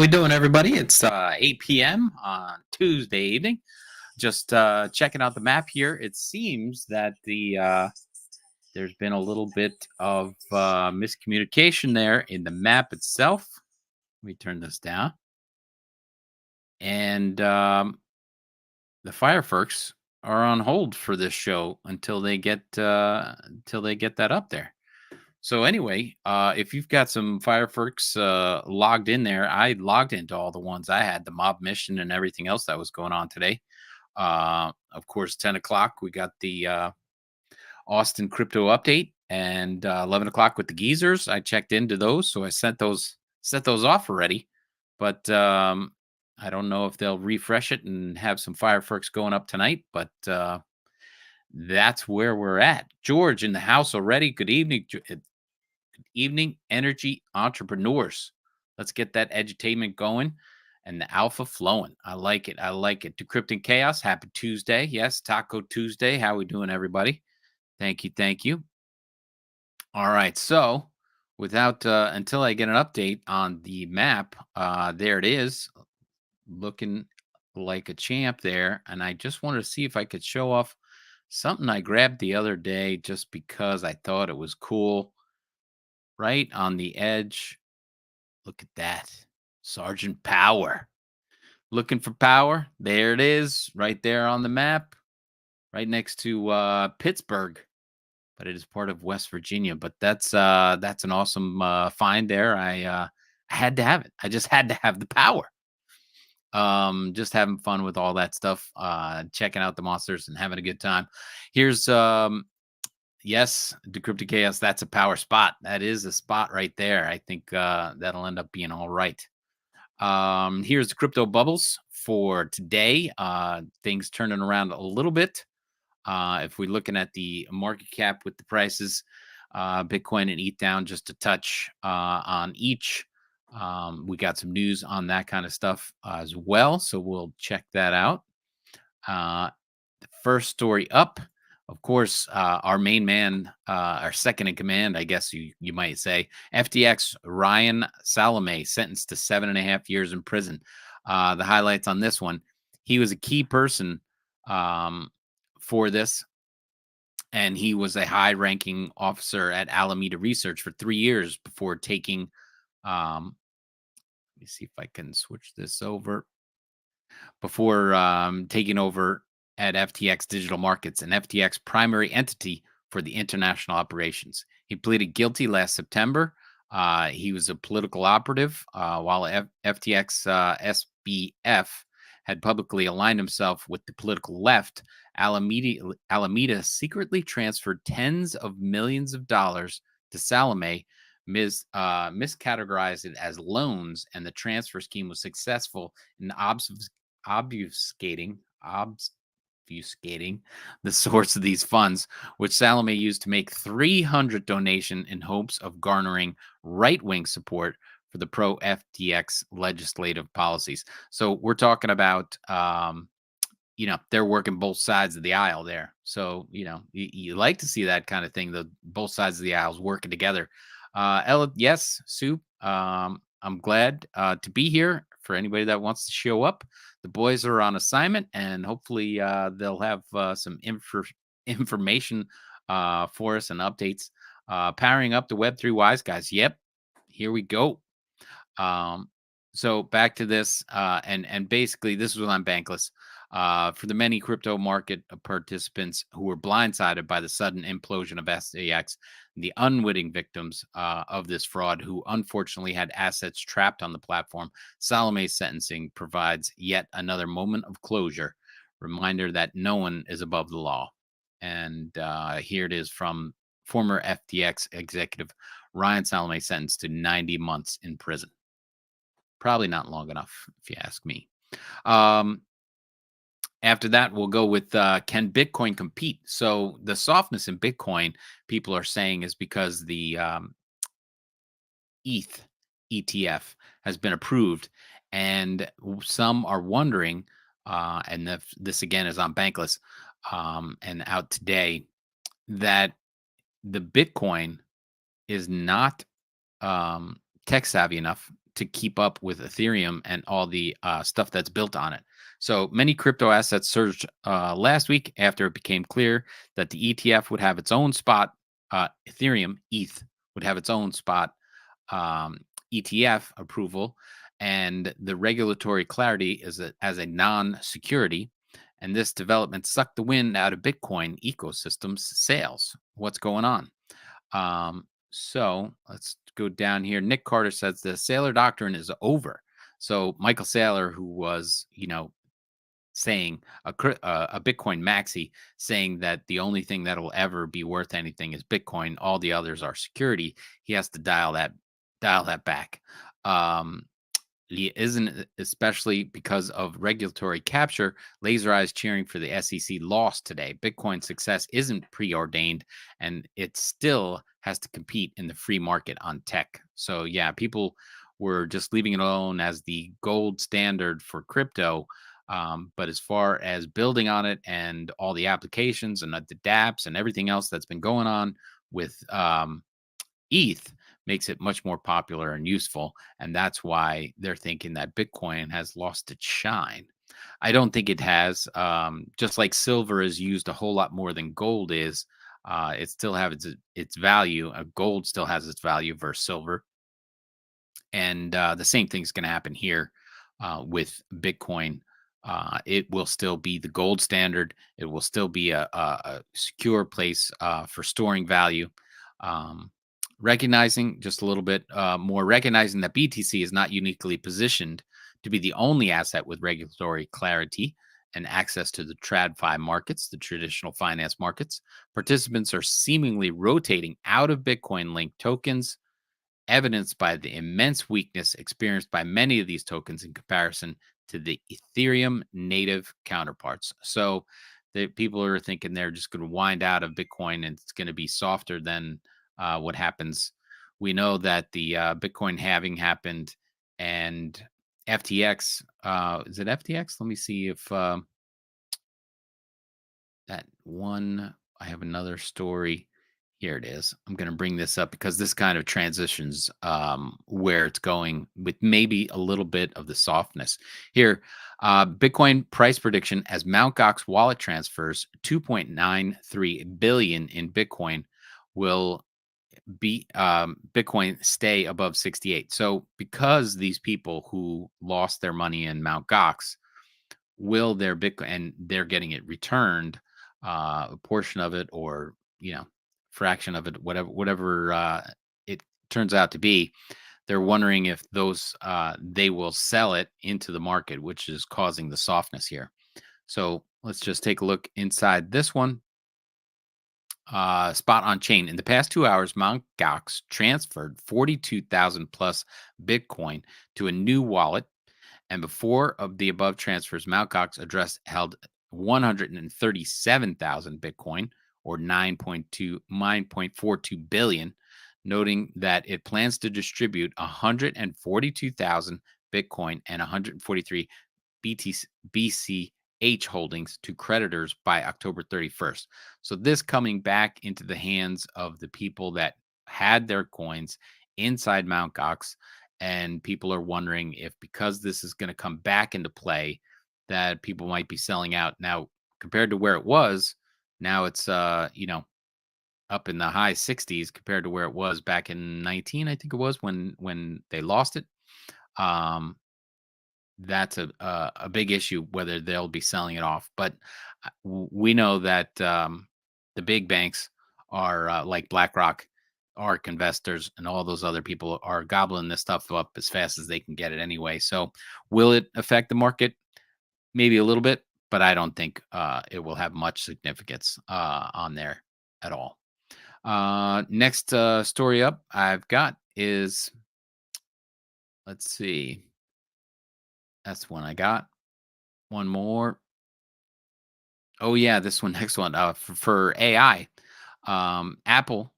we doing, everybody? It's 8 p.m. on Tuesday evening. Just checking out the map here. It seems that there's been a little bit of miscommunication there in the map itself. Let me turn this down. And the fireworks are on hold for this show until they get that up there. So anyway, if you've got some fireworks logged in there, I logged into all the ones I had, the mob mission and everything else that was going on today. Of course, 10 o'clock, we got the Austin crypto update, and 11 o'clock with the geezers. I checked into those, so I set those off already. But I don't know if they'll refresh it and have some fireworks going up tonight, but that's where we're at. George in the house already. Good evening. Good evening, energy entrepreneurs. Let's get that edutainment going and the alpha flowing. I like it. I like it. Decrypting Chaos. Happy Tuesday. Yes, Taco Tuesday. How we doing, everybody? Thank you. Thank you. All right. So without until I get an update on the map, there it is, looking like a champ there. And I just wanted to see if I could show off something I grabbed the other day just because I thought it was cool. Right on the edge. Look at that. Sergeant Power. Looking for power? There it is, right there on the map, right next to Pittsburgh. But it is part of West Virginia. But that's an awesome find there. I had to have it. I just had to have the power. Just having fun with all that stuff, checking out the monsters and having a good time. Here's yes, Decrypted Chaos, that's a power spot. That is a spot right there. I think that'll end up being all right. Here's the crypto bubbles for today. Things turning around a little bit. If we're looking at the market cap with the prices, Bitcoin and ETH down just a touch on each. We got some news on that kind of stuff as well, so we'll check that out. The first story up, of course, our main man, our second in command, I guess you might say, FTX Ryan Salome sentenced to 7.5 years in prison. The highlights on this one: he was a key person for this, and he was a high-ranking officer at Alameda Research for 3 years before taking. Let me see if I can switch this over. Before taking over at FTX Digital Markets, an FTX primary entity for the international operations. He pleaded guilty last September. He was a political operative while FTX SBF had publicly aligned himself with the political left. Alameda secretly transferred tens of millions of dollars to Salome, miscategorized it as loans, and the transfer scheme was successful in obfuscating the source of these funds, which Salome used to make 300 donations in hopes of garnering right-wing support for the pro-FTX legislative policies. So we're talking about, they're working both sides of the aisle there. So, you like to see that kind of thing, the both sides of the aisles working together. Yes, Sue, I'm glad to be here for anybody that wants to show up. The boys are on assignment, and hopefully they'll have some information for us and updates. Powering up the Web3 Wise Guys. Yep, here we go. So back to this, and basically this was on Bankless. For the many crypto market participants who were blindsided by the sudden implosion of FTX, the unwitting victims of this fraud who unfortunately had assets trapped on the platform, Salome's sentencing provides yet another moment of closure, reminder that no one is above the law. And here it is from former FTX executive Ryan Salome, sentenced to 90 months in prison. Probably not long enough, if you ask me. After that, we'll go with can Bitcoin compete? So the softness in Bitcoin, people are saying, is because the ETH ETF has been approved, and some are wondering, and this again is on Bankless and out today, that the Bitcoin is not tech savvy enough to keep up with Ethereum and all the stuff that's built on it. So many crypto assets surged last week after it became clear that the ETF would have its own spot. Ethereum ETH would have its own spot um, ETF approval, and the regulatory clarity is as a non-security. And this development sucked the wind out of Bitcoin ecosystem's sales. What's going on? So let's go down here. Nick Carter says the Saylor doctrine is over. So Michael Saylor, who was, saying a Bitcoin maxi, saying that the only thing that will ever be worth anything is Bitcoin. All the others are security. He has to dial that back. Um, he isn't, especially because of regulatory capture. Laser eyes cheering for the SEC loss today. Bitcoin's success isn't preordained, and it still has to compete in the free market on tech. So yeah, people were just leaving it alone as the gold standard for crypto. But as far as building on it and all the applications and the dApps and everything else that's been going on with ETH, makes it much more popular and useful. And that's why they're thinking that Bitcoin has lost its shine. I don't think it has. Just like silver is used a whole lot more than gold is, it still has its value. Gold still has its value versus silver. And the same thing's going to happen here with Bitcoin. It will still be the gold standard. It will still be a secure place for storing value. Um, recognizing just a little bit more, recognizing that BTC is not uniquely positioned to be the only asset with regulatory clarity and access to the TradFi markets, the traditional finance markets. Participants are seemingly rotating out of Bitcoin linked tokens, evidenced by the immense weakness experienced by many of these tokens in comparison to the Ethereum native counterparts. So the people are thinking they're just going to wind out of Bitcoin and it's going to be softer than what happens. We know that the Bitcoin halving happened, and FTX, is it FTX? Let me see if that one, I have another story. Here it is. I'm going to bring this up because this kind of transitions where it's going with maybe a little bit of the softness. Here, Bitcoin price prediction as Mt. Gox wallet transfers 2.93 billion in Bitcoin will be Bitcoin stay above 68. So because these people who lost their money in Mt. Gox, will their Bitcoin, and they're getting it returned, a portion of it, or fraction of it, whatever it turns out to be. They're wondering if those they will sell it into the market, which is causing the softness here. So let's just take a look inside this one. Spot on chain. In the past 2 hours, Mt. Gox transferred 42,000 plus Bitcoin to a new wallet, and before of the above transfers, Mt. Gox address held 137,000 Bitcoin, or 9.42 billion, noting that it plans to distribute 142,000 Bitcoin and 143 BCH holdings to creditors by October 31st. So this coming back into the hands of the people that had their coins inside Mt. Gox, and people are wondering if, because this is going to come back into play, that people might be selling out now compared to where it was. Now it's up in the high 60s compared to where it was back in 19, I think it was, when they lost it. um that's a big issue whether they'll be selling it off. But we know that the big banks are like BlackRock, ARK investors, and all those other people are gobbling this stuff up as fast as they can get it anyway. So will it affect the market? Maybe a little bit, but I don't think it will have much significance on there at all. Next story up I've got is, let's see, that's one I got. One more. Oh yeah, this one, next one, for AI. Apple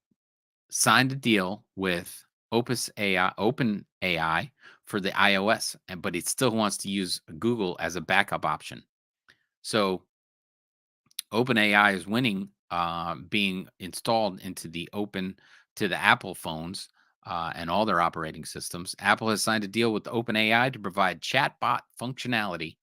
signed a deal with Open AI for the iOS, but it still wants to use Google as a backup option. So OpenAI is winning, being installed into the Apple phones. and all their operating systems. Apple has signed a deal with OpenAI to provide chatbot functionality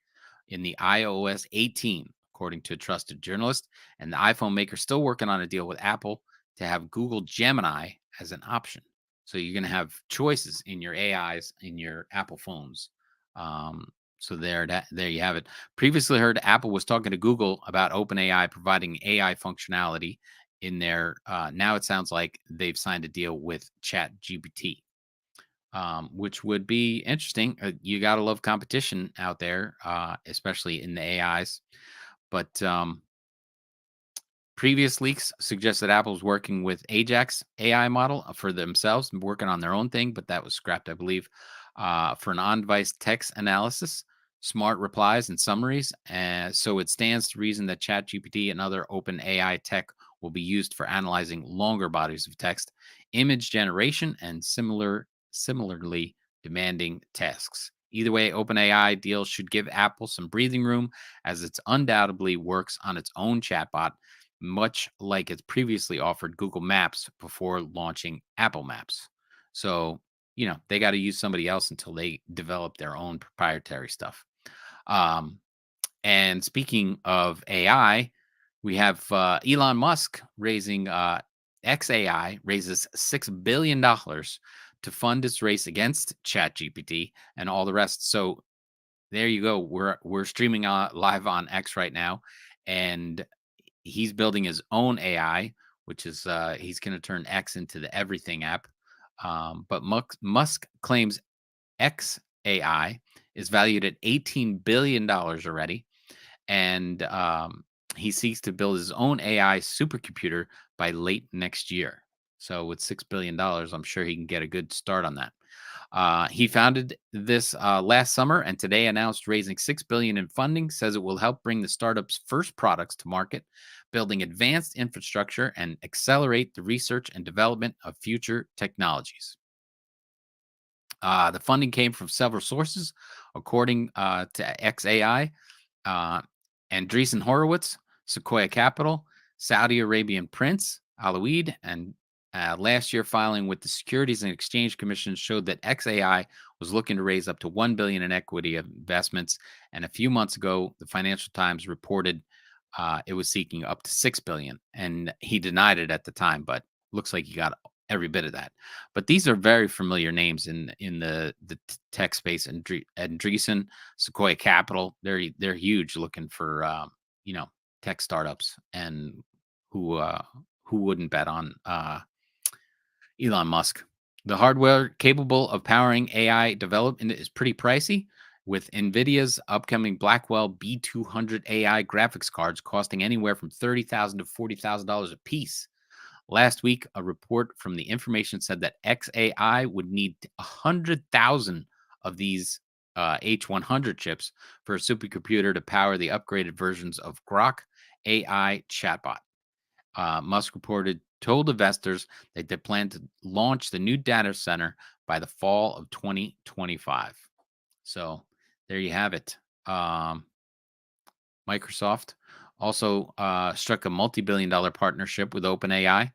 in the iOS 18, according to a trusted journalist. And the iPhone maker still working on a deal with Apple to have Google Gemini as an option. So you're going to have choices in your AIs in your Apple phones. Um, so there you have it. Previously heard Apple was talking to Google about OpenAI providing AI functionality in their. Now it sounds like they've signed a deal with Chat GPT, which would be interesting. You got to love competition out there, especially in the AIs. But previous leaks suggest that Apple's working with Ajax AI model for themselves, and working on their own thing, but that was scrapped, I believe, for an on-device text analysis, smart replies, and summaries. So it stands to reason that ChatGPT and other open AI tech will be used for analyzing longer bodies of text, image generation, and similarly demanding tasks. Either way, OpenAI deal should give Apple some breathing room, as it undoubtedly works on its own chatbot, much like it's previously offered Google Maps before launching Apple Maps. So, they got to use somebody else until they develop their own proprietary stuff. Um, and speaking of AI, we have Elon Musk raising XAI raises $6 billion to fund its race against ChatGPT and all the rest. So there you go. We're streaming live on X right now, and he's building his own AI, which is he's going to turn X into the everything app. But Musk claims X AI is valued at $18 billion already, and he seeks to build his own AI supercomputer by late next year. So with $6 billion, I'm sure he can get a good start on that. He founded this last summer and today announced raising $6 billion in funding. Says it will help bring the startup's first products to market, building advanced infrastructure, and accelerate the research and development of future technologies. The funding came from several sources, according to XAI, uh, Andreessen Horowitz, Sequoia Capital, Saudi Arabian Prince, Alawid, and last year filing with the Securities and Exchange Commission showed that XAI was looking to raise up to $1 billion in equity investments. And a few months ago, the Financial Times reported it was seeking up to $6 billion, and he denied it at the time, but looks like he got every bit of that. But these are very familiar names in the tech space. And Andreessen, Sequoia Capital, they're huge, looking for you know tech startups, and who wouldn't bet on Elon Musk. The hardware capable of powering AI development is pretty pricey, with NVIDIA's upcoming Blackwell B200 AI graphics cards costing anywhere from $30,000 to $40,000 a piece. Last week, a report from the information said that XAI would need 100,000 of these H100 chips for a supercomputer to power the upgraded versions of Grok AI chatbot. Musk told investors that they plan to launch the new data center by the fall of 2025. So there you have it. Microsoft also struck a multi-billion-dollar partnership with OpenAI,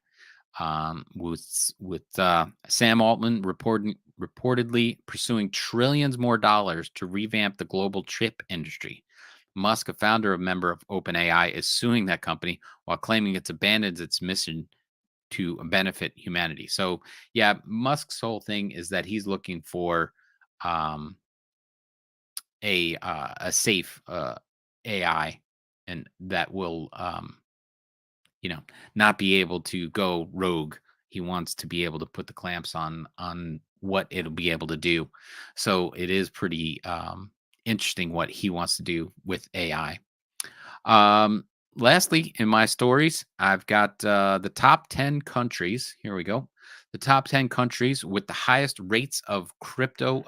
with Sam Altman reportedly pursuing trillions more dollars to revamp the global chip industry. Musk, a founder and member of OpenAI, is suing that company while claiming it's abandoned its mission to benefit humanity. So, yeah, Musk's whole thing is that he's looking for um, a safe AI, and that will you know, not be able to go rogue. He wants to be able to put the clamps on what it'll be able to do. So it is pretty interesting what he wants to do with AI. Um, Lastly, in my stories, I've got the top 10 countries. Here we go. The top 10 countries with the highest rates of crypto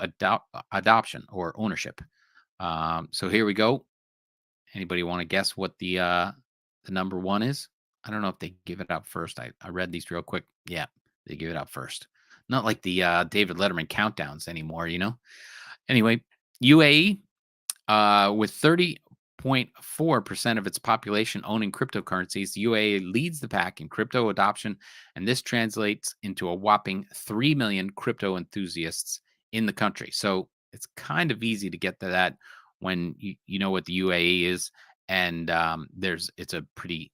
adoption or ownership. So here we go. Anybody want to guess what the number one is? I don't know if they give it out first. I read these real quick. Yeah, they give it out first. Not like the David Letterman countdowns anymore, you know? Anyway, UAE with 0.4% of its population owning cryptocurrencies. The UAE leads the pack in crypto adoption, and this translates into a whopping 3 million crypto enthusiasts in the country. So it's kind of easy to get to that when you know what the UAE is, and it's a pretty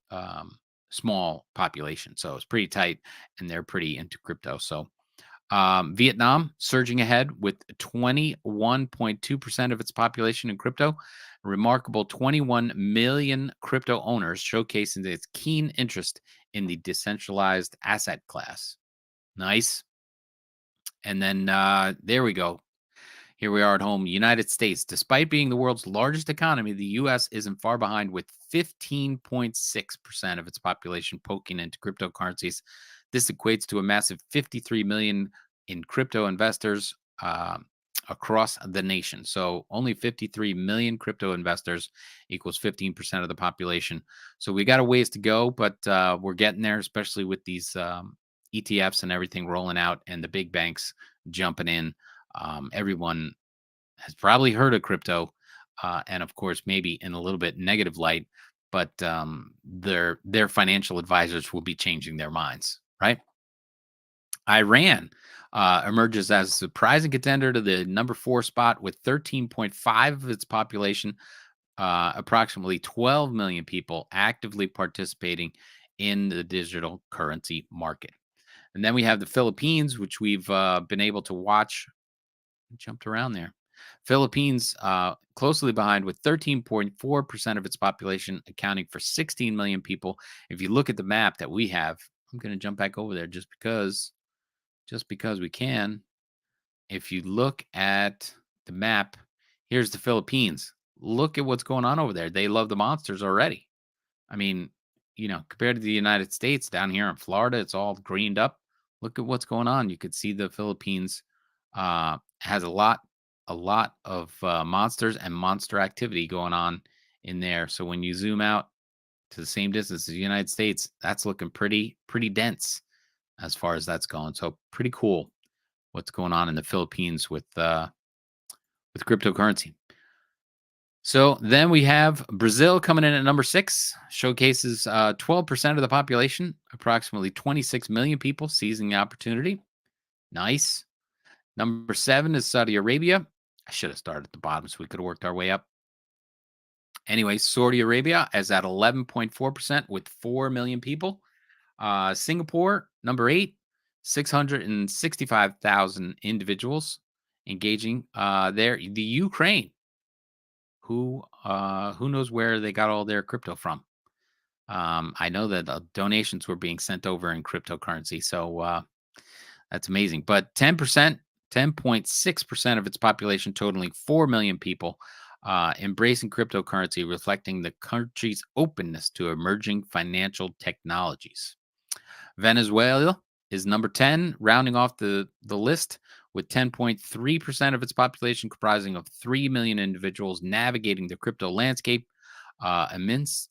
small population, so it's pretty tight, and they're pretty into crypto. So Vietnam surging ahead with 21.2% of its population in crypto. A remarkable 21 million crypto owners, showcasing its keen interest in the decentralized asset class. Nice. And then there we go. Here we are at home, United States. Despite being the world's largest economy, the U.S. isn't far behind with 15.6% of its population poking into cryptocurrencies. This equates to a massive 53 million in crypto investors across the nation. So only 53 million crypto investors equals 15% of the population. So we got a ways to go, but we're getting there, especially with these ETFs and everything rolling out and the big banks jumping in. Everyone has probably heard of crypto, and of course, maybe in a little bit negative light, but their financial advisors will be changing their minds, right? Iran emerges as a surprising contender to the number 4 spot with 13.5 of its population, approximately 12 million people actively participating in the digital currency market. And then we have the Philippines, which we've been able to watch. Jumped around there. Philippines closely behind with 13.4% of its population, accounting for 16 million people. If you look at the map that we have, I'm going to jump back over there just because we can. If you look at the map, here's the Philippines. Look at what's going on over there. They love the monsters already. I mean, compared to the United States down here in Florida, it's all greened up. Look at what's going on. You could see the Philippines has a lot of monsters and monster activity going on in there. So when you zoom out to the same distance as the United States, that's looking pretty dense as far as that's going. So pretty cool what's going on in the Philippines with cryptocurrency. So then we have Brazil coming in at number 6, showcases 12% of the population, approximately 26 million people seizing the opportunity. Nice. Number 7 is Saudi Arabia. I should have started at the bottom so we could have worked our way up. Anyway, Saudi Arabia is at 11.4% with 4 million people. Singapore, number 8, 665,000 individuals engaging there. The Ukraine, who knows where they got all their crypto from. I know that donations were being sent over in cryptocurrency, so that's amazing. But 10.6% of its population, totaling 4 million people, embracing cryptocurrency, reflecting the country's openness to emerging financial technologies. Venezuela is number 10, rounding off the list with 10.3% of its population, comprising of 3 million individuals navigating the crypto landscape amidst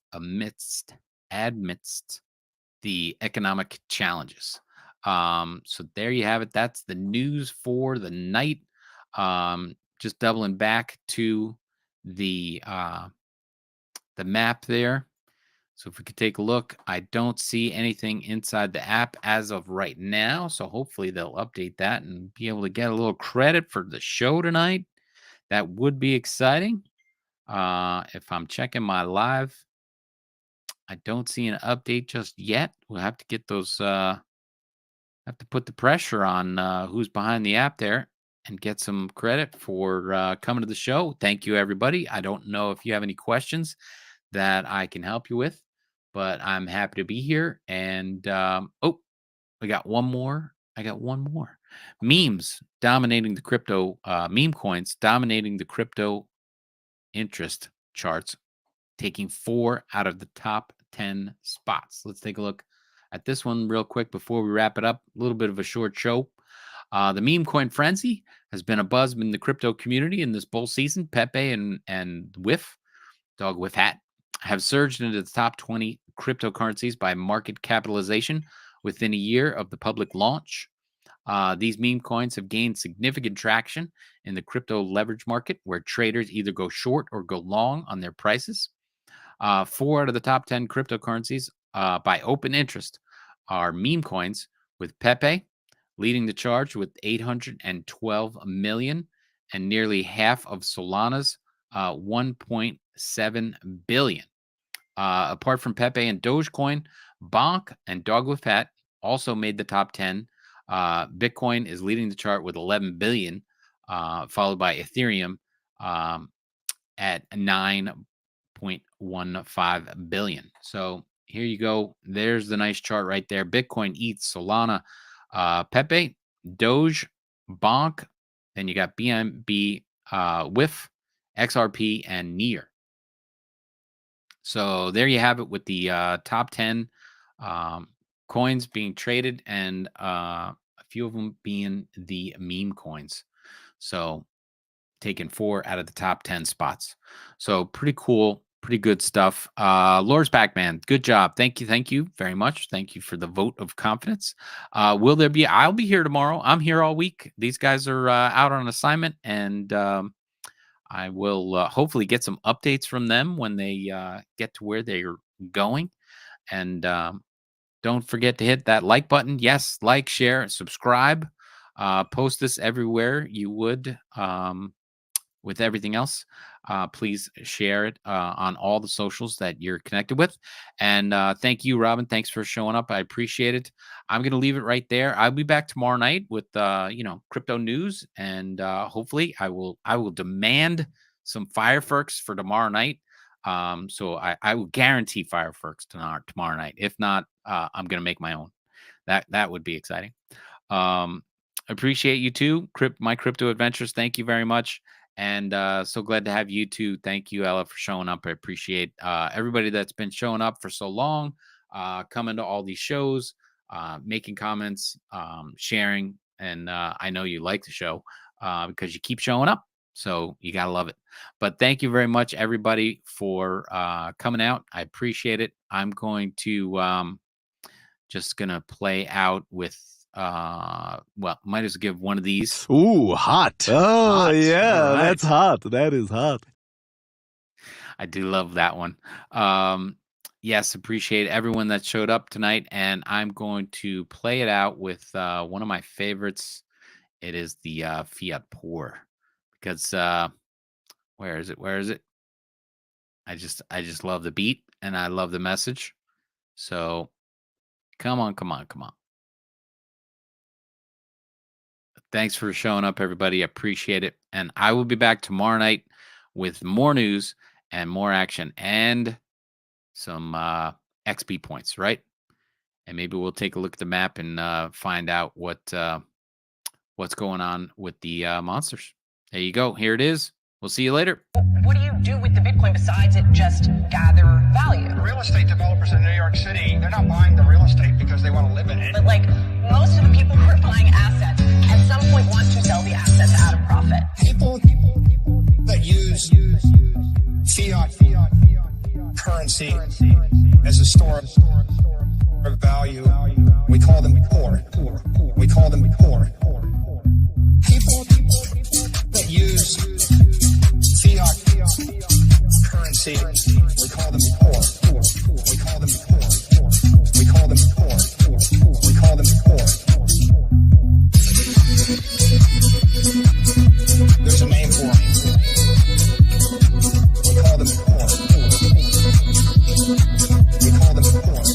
the economic challenges. So there you have it. That's the news for the night. Just doubling back to the map there. So if we could take a look, I don't see anything inside the app as of right now. So hopefully they'll update that and be able to get a little credit for the show tonight. That would be exciting. If I'm checking my live, I don't see an update just yet. We'll have to get those have to put the pressure on who's behind the app there and get some credit for coming to the show. Thank you, everybody. I don't know if you have any questions that I can help you with, but I'm happy to be here. And I got one more. Memes dominating the crypto, meme coins dominating the crypto interest charts, taking 4 out of the top 10 spots. Let's take a look at this one real quick before we wrap it up. A little bit of a short show. The meme coin frenzy has been a buzz in the crypto community in this bull season. Pepe and Whiff, Dog Whiff Hat, have surged into the top 20 cryptocurrencies by market capitalization within a year of the public launch. These meme coins have gained significant traction in the crypto leverage market, where traders either go short or go long on their prices. 4 out of the top 10 cryptocurrencies by open interest are meme coins, with Pepe leading the charge with 812 million, and nearly half of Solana's 1.7 billion. Apart from Pepe and Dogecoin, Bonk and Dog with Hat also made the top 10. Bitcoin is leading the chart with 11 billion, followed by Ethereum at 9.15 billion. So here you go. There's the nice chart right there. Bitcoin, ETH, Solana, Pepe, Doge, Bonk. Then you got BNB, WIF, XRP, and Near. So there you have it, with the top 10 coins being traded, and a few of them being the meme coins. So taking 4 out of the top 10 spots. So pretty cool, pretty good stuff. Laura's back, man. Good job. Thank you very much. Thank you for the vote of confidence. Will there be? I'll be here tomorrow. I'm here all week. These guys are out on assignment, and I will hopefully get some updates from them when they get to where they're going. And don't forget to hit that like button. Yes, like, share, subscribe. Post this everywhere you would with everything else. Please share it on all the socials that you're connected with. And thank you, Robin. Thanks for showing up. I appreciate it. I'm going to leave it right there. I'll be back tomorrow night with crypto news, and hopefully I will demand some fireworks for tomorrow night. So I will guarantee fireworks tomorrow night. If not, I'm going to make my own. That would be exciting. Appreciate you too, my crypto adventures. Thank you very much. And so glad to have you too. Thank you, Ella, for showing up. I appreciate everybody that's been showing up for so long, coming to all these shows, making comments, sharing. And I know you like the show because you keep showing up. So you got to love it. But thank you very much, everybody, for coming out. I appreciate it. I'm going to just going to play out with might as well give one of these. Ooh, hot. Oh, hot. yeah, Right. that's hot. That is hot. I do love that one. Yes, appreciate everyone that showed up tonight, and I'm going to play it out with one of my favorites. It is the Fiat Pour, because where is it? I just love the beat, and I love the message. So come on. Thanks for showing up, everybody. Appreciate it. And I will be back tomorrow night with more news and more action and some XP points, right? And maybe we'll take a look at the map and find out what's going on with the monsters. There you go. Here it is. We'll see you later. What do you do with the Bitcoin besides it just gather value? Real estate developers in New York City, they're not buying the real estate because they want to live in it. But like most of the people who are buying assets at some point want to sell the assets at a profit. People that use fiat currency as a store of value, we call them poor. We call them